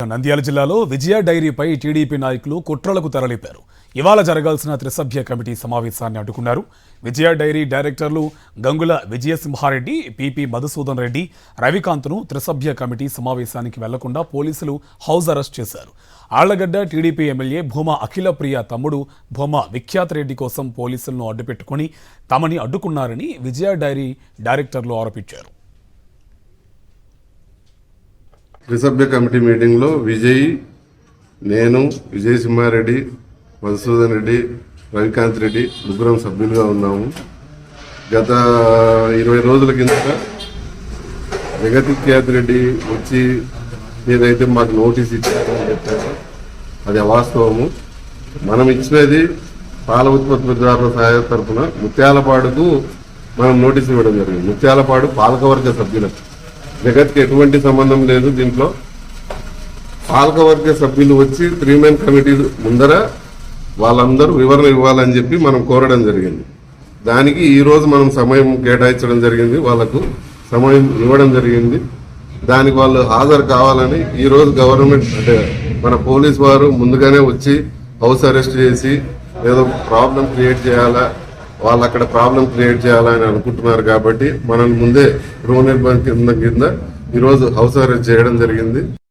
నంద్యాల జిల్లాలో విజయ డైరీపై టీడీపీ నాయకులు కుట్రలకు తెరలేపారు. ఇవాళ జరగాల్సిన త్రిసభ్య కమిటీ సమావేశాన్ని అడ్డుకున్నారు. విజయ డైరీ డైరెక్టర్లు గంగుల విజయసింహారెడ్డి, పిపి మధుసూదన్ రెడ్డి, రవికాంత్ను త్రిసభ్య కమిటీ సమావేశానికి వెళ్లకుండా పోలీసులు హౌస్ అరెస్ట్ చేశారు. ఆళ్లగడ్డ టీడీపీ ఎమ్మెల్యే భూమా అఖిలప్రియ తమ్ముడు భూమా విఖ్యాత్ రెడ్డి కోసం పోలీసులను అడ్డుపెట్టుకుని తమని అడ్డుకున్నారని విజయ డైరీ డైరెక్టర్లు ఆరోపించారు. త్రిసభ్య కమిటీ మీటింగ్లో విజయ్, నేను, విజయసింహారెడ్డి, మధుసూదన్ రెడ్డి, రవికాంత్ రెడ్డి ముగ్గురం సభ్యులుగా ఉన్నాము. గత 20 రోజుల కిందట జగతిఖ్యాత్ రెడ్డి వచ్చి ఏదైతే మాకు నోటీస్ ఇచ్చారని చెప్పారో అది అవాస్తవము. మనం ఇచ్చినది పాల ఉత్పత్తిదారుల సహాయ తరఫున ముత్యాలపాడుకు మనం నోటీస్ ఇవ్వడం జరిగింది. ముత్యాలపాడు పాలకవర్గ సభ్యులకు, జగత్కి ఎటువంటి సంబంధం లేదు. దీంట్లో పాలకవర్గ సభ్యులు వచ్చి 3 మెన్ కమిటీ ముందర వాళ్ళందరూ వివరణ ఇవ్వాలని చెప్పి మనం కోరడం జరిగింది. దానికి ఈ రోజు మనం సమయం కేటాయించడం జరిగింది, వాళ్ళకు సమయం ఇవ్వడం జరిగింది. దానికి వాళ్ళు హాజరు కావాలని ఈ రోజు గవర్నమెంట్ అంటే మన పోలీస్ వారు ముందుగానే వచ్చి హౌస్ అరెస్ట్ చేసి ఏదో ప్రాబ్లం క్రియేట్ చేయాలా, వాళ్ళు అక్కడ ప్రాబ్లం క్రియేట్ చేయాలని అనుకుంటున్నారు. కాబట్టి మనల్ని ముందే గృహ నిర్బంధం కింద ఈరోజు హౌస్ అరెస్ట్ చేయడం జరిగింది.